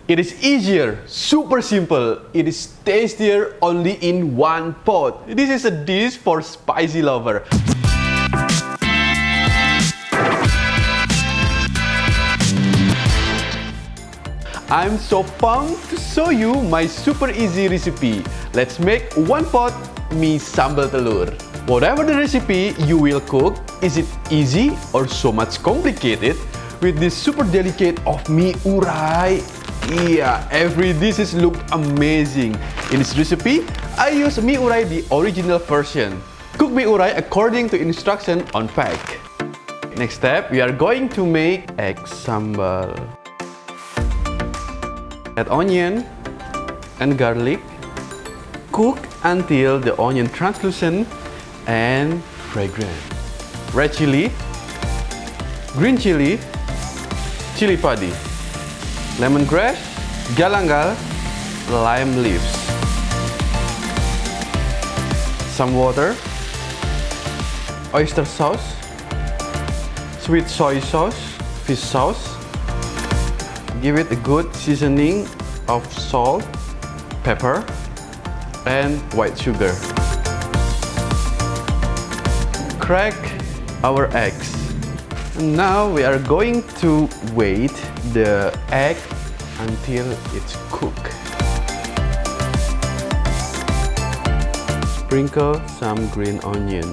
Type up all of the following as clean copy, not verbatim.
It is easier, super simple. It is tastier only in one pot. This is a dish for spicy lover. I'm so pumped to show you my super easy recipe. Let's make one pot Mi Sambal Telur. Whatever the recipe you will cook, is it easy or so much complicated? With this super delicate of Mi URAI, yeah, every dishes look amazing. In this recipe, I use Mi URAI the original version. Cook Mi URAI according to instruction on pack. Next step, we are going to make egg sambal. Add onion and garlic. Cook until the onion translucent and fragrant. Red chili, green chili, chili padi, lemongrass, galangal, lime leaves, some water, oyster sauce, sweet soy sauce, fish sauce. Give it a good seasoning of salt, pepper, and white sugar. Crack our eggs. And now we are going to wait the egg until it's cooked. Sprinkle some green onion.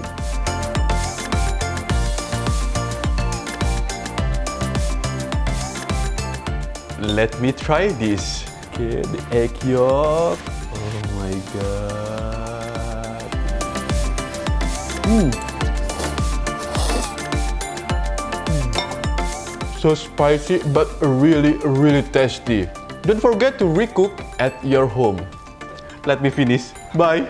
Let me try this. Okay, the egg yolk. Oh my god. So spicy but really tasty. Don't forget to recook at your home. Let me finish. Bye.